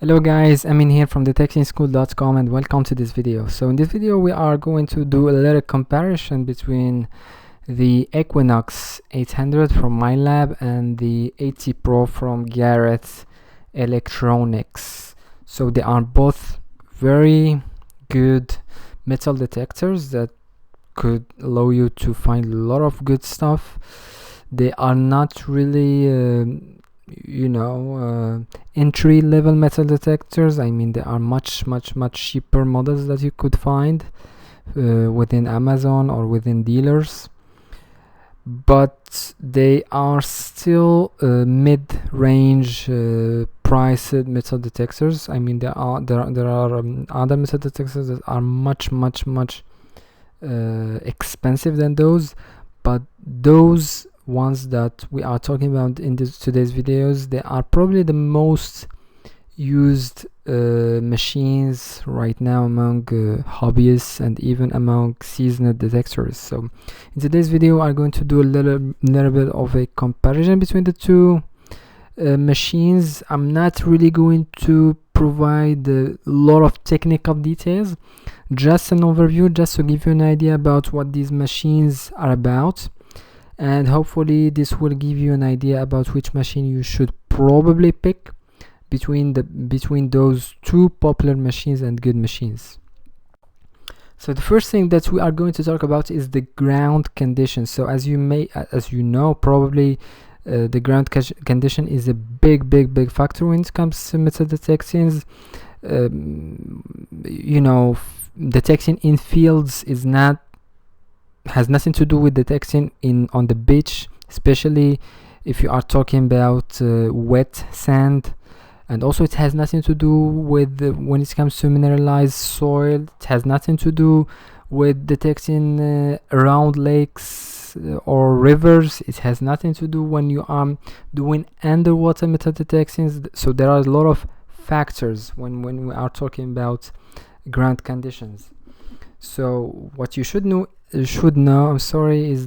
Hello guys, I'm in here from detectingschool.com and welcome to this video. So in this video we are going to do a little comparison between the Equinox 800 from Minelab and the AT Pro from Garrett Electronics. So they are both very good metal detectors that could allow you to find a lot of good stuff. They are not really entry level metal detectors. I mean, there are much cheaper models that you could find within Amazon or within dealers, but they are still mid-range priced metal detectors. I mean, there are other metal detectors that are much expensive than those, but those ones that we are talking about in today's videos, they are probably the most used machines right now among hobbyists and even among seasoned detectors. So in today's video I'm going to do a little bit of a comparison between the two machines. I'm not really going to provide a lot of technical details, just an overview, just to give you an idea about what these machines are about, and hopefully this will give you an idea about which machine you should probably pick between those two popular machines and good machines. So the first thing that we are going to talk about is the ground condition. So as you know probably, the ground condition is a big factor when it comes to metal detections. Detecting in fields has nothing to do with detecting on the beach, especially if you are talking about wet sand, and also it has nothing to do with when it comes to mineralized soil. It has nothing to do with detecting around lakes or rivers. It has nothing to do when you are doing underwater metal detections. So there are a lot of factors when we are talking about ground conditions. So what you should know is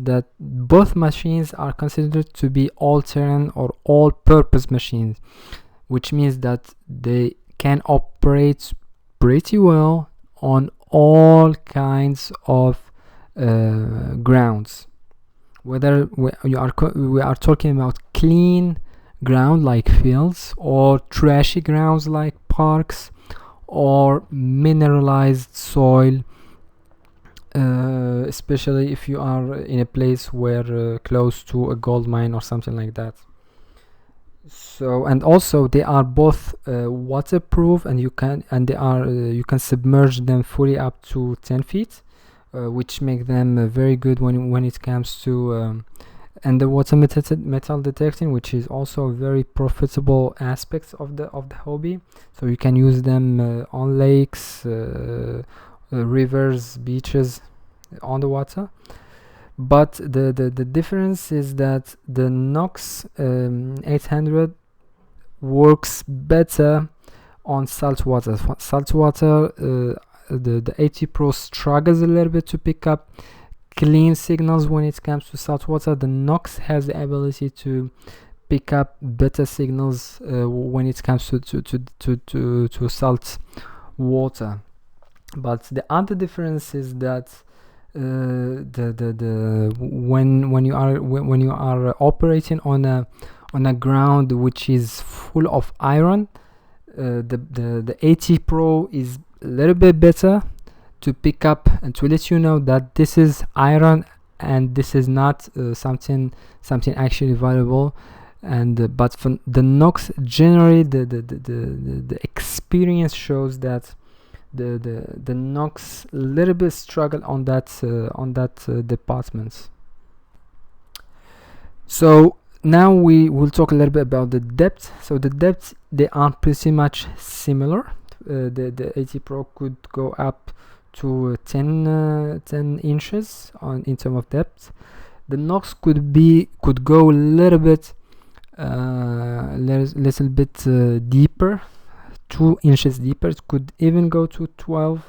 that both machines are considered to be all-terrain or all-purpose machines, which means that they can operate pretty well on all kinds of grounds. Whether we are talking about clean ground like fields, or trashy grounds like parks, or mineralized soil, especially if you are in a place where close to a gold mine or something like that. So, and also they are both waterproof, and you can submerge them fully up to 10 feet, which make them very good when it comes to underwater metal detecting, which is also a very profitable aspect of the hobby. So you can use them on lakes, rivers, beaches, on the water. But the difference is that the Nox 800 works better on salt water. The AT Pro struggles a little bit to pick up clean signals when it comes to salt water. The Nox has the ability to pick up better signals when it comes to salt water. But the other difference is that when you are operating on a ground which is full of iron, the AT Pro is a little bit better to pick up and to let you know that this is iron and this is not something actually valuable. And but for the Nox, generally the experience shows that the Nox a little bit struggle on that department. So now we will talk a little bit about the depth. So the depth, they are pretty much similar. The AT Pro could go up to 10 inches in terms of depth. The Nox could go a little bit deeper, 2 inches deeper. It could even go to 12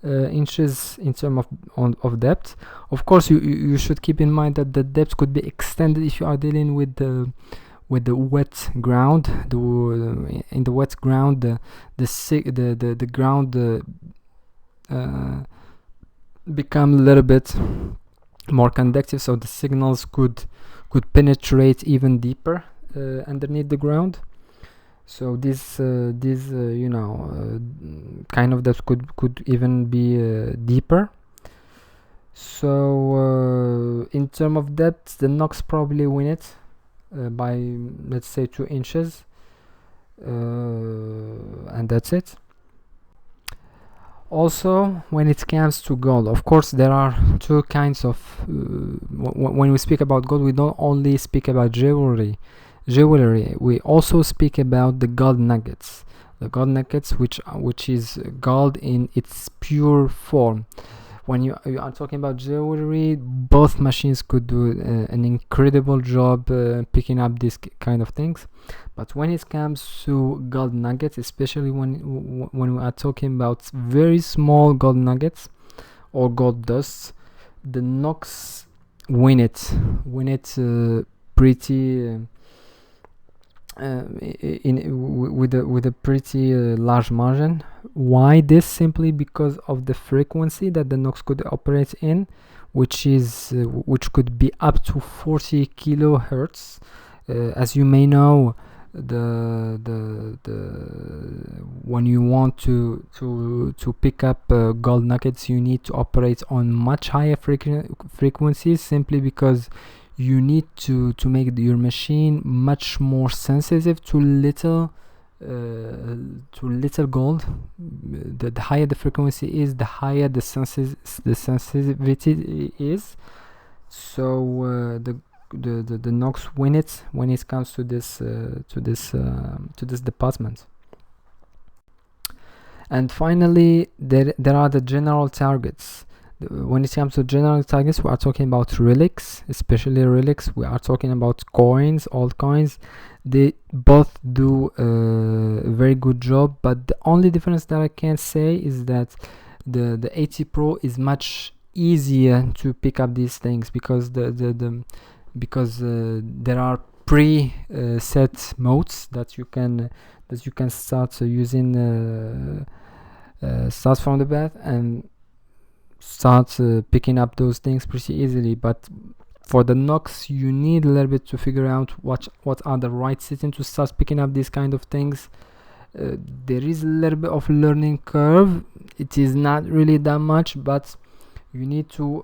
inches in terms of depth. Of course, you should keep in mind that the depth could be extended if you are dealing with with the wet ground. In the wet ground, the ground become a little bit more conductive, so the signals could penetrate even deeper underneath the ground. So this you know, kind of that could even be deeper. So in terms of depth, the Nox probably win it by, let's say, 2 inches, and that's it. Also, when it comes to gold, of course there are two kinds of when we speak about gold, we don't only speak about jewelry, we also speak about the gold nuggets, which is gold in its pure form. When you are talking about jewelry, both machines could do an incredible job picking up these kind of things. But when it comes to gold nuggets, especially when we are talking about very small gold nuggets or gold dusts, the Nox win it pretty with a pretty large margin. Why this? Simply because of the frequency that the Nox could operate in, which could be up to 40 kilohertz. As you may know, when you want to pick up gold nuggets, you need to operate on much higher frequencies, simply because you need to make your machine much more sensitive to little gold. The higher the frequency is, the higher the sensitivity is. So the Nox win it when it comes to this department. And finally, there are the general targets. When it comes to general targets, we are talking about relics, especially relics. We are talking about coins, old coins. They both do a very good job, but the only difference that I can say is that the AT Pro is much easier to pick up these things, because there are pre-set modes that you can start using, start from the bat and start picking up those things pretty easily. But for the Nox, you need a little bit to figure out what are the right settings to start picking up these kind of things. There is a little bit of learning curve. It is not really that much, but you need to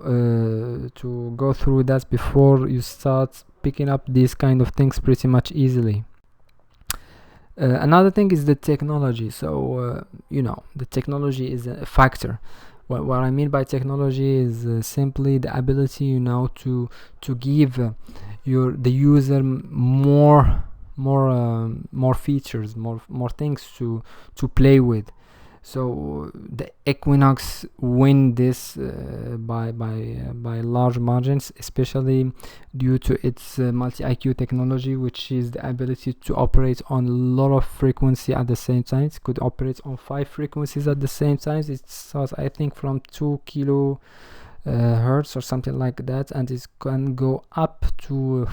go through that before you start picking up these kind of things pretty much easily. Another thing is the technology. So you know, the technology is a factor. What I mean by technology is simply the ability, you know, to give the user more features, more things to play with. So the Equinox win this by large margins, especially due to its multi-IQ technology, which is the ability to operate on a lot of frequency at the same time. It could operate on 5 frequencies at the same time. It starts, I think, from 2 kilohertz or something like that, and it can go up to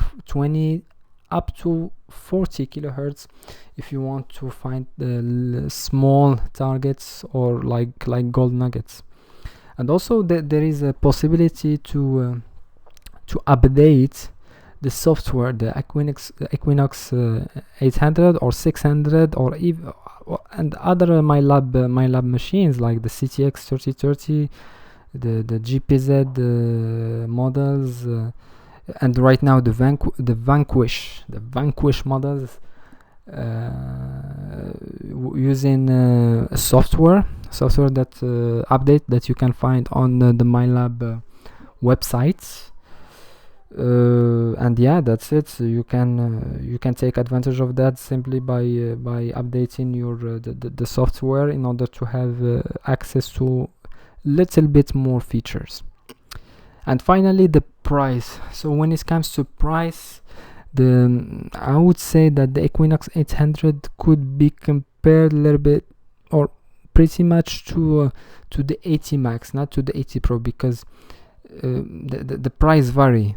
40 kilohertz if you want to find the small targets or like gold nuggets. And also there is a possibility to update the software, the Equinox 800 or 600 or even and other Minelab machines like the CTX 3030, the GPZ models, and right now the Vanquish models, using a software that update that you can find on the Minelab website. And yeah, that's it. So you can take advantage of that simply by updating your the software in order to have access to little bit more features. And finally, the price. So when it comes to price, I would say that the Equinox 800 could be compared a little bit or pretty much to the AT Max, not to the AT Pro, because the price vary.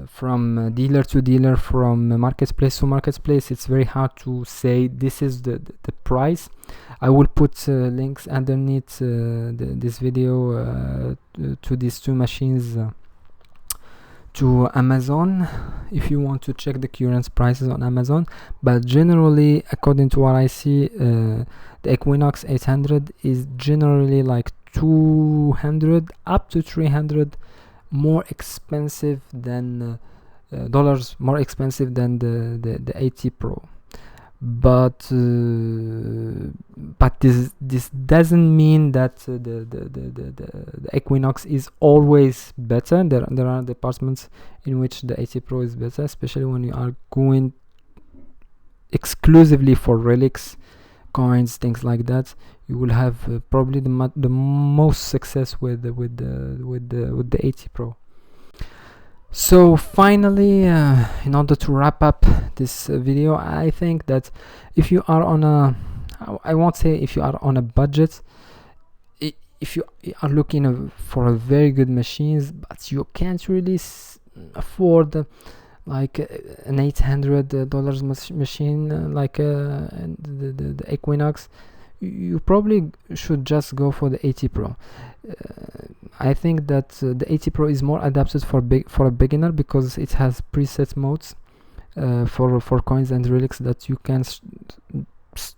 from dealer to dealer, from marketplace to marketplace. It's very hard to say this is the price. I will put links underneath this video to these two machines to Amazon if you want to check the current prices on Amazon. But generally, according to what I see, the Equinox 800 is generally like 200 up to 300 more expensive than dollars more expensive than the AT Pro. But this doesn't mean that the Equinox is always better. There are departments in which the AT Pro is better, especially when you are going exclusively for relics, coins, things like that. You will have probably the most success with the AT Pro. So finally, in order to wrap up this video, I think that if you are on a, I won't say if you are on a budget, if you are looking for a very good machines, but you can't really afford like an $800 machine like the Equinox, you probably should just go for the AT Pro. I think that the AT Pro is more adapted for a beginner because it has preset modes for coins and relics that you can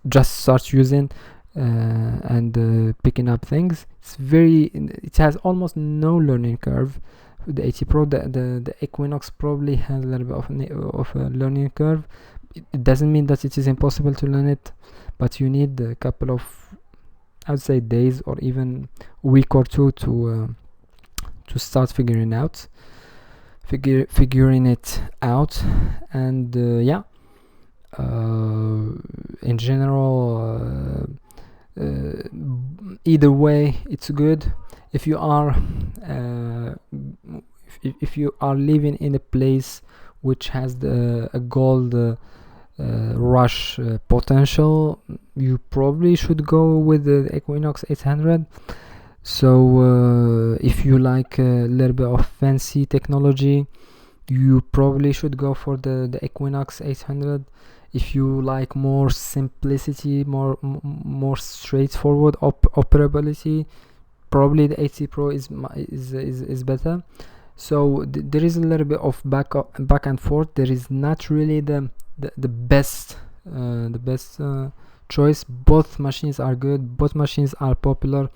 just start using and picking up things. It has almost no learning curve. The AT Pro, the Equinox probably has a little bit of a learning curve. It doesn't mean that it is impossible to learn it, but you need a couple of, I would say, days or even a week or two to start figuring it out. And yeah, in general, either way, it's good. If you are if you are living in a place which has a gold rush potential, you probably should go with the Equinox 800. So if you like a little bit of fancy technology, you probably should go for the Equinox 800. If you like more simplicity, more straightforward operability, probably the AT Pro is better. So there is a little bit of back and forth. There is not really the best choice. Both machines are good, both machines are popular,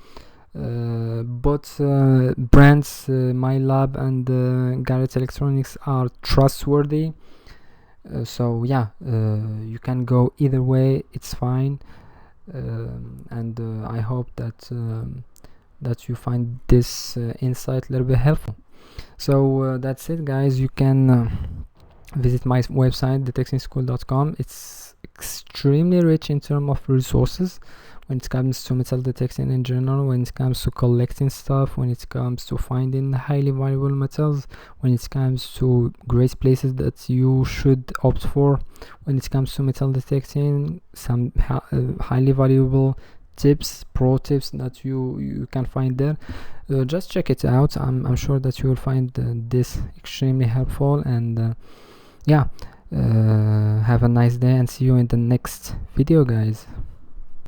both brands, Minelab and Garrett Electronics, are trustworthy. So yeah, you can go either way, it's fine. And I hope that you find this insight a little bit helpful. So that's it, guys. You can visit my website, detectingschool.com. It's extremely rich in terms of resources when it comes to metal detecting in general, when it comes to collecting stuff, when it comes to finding highly valuable metals, when it comes to great places that you should opt for, when it comes to metal detecting, some highly valuable tips, pro tips that you can find there. Just check it out. I'm sure that you will find this extremely helpful. And yeah, have a nice day and see you in the next video, guys.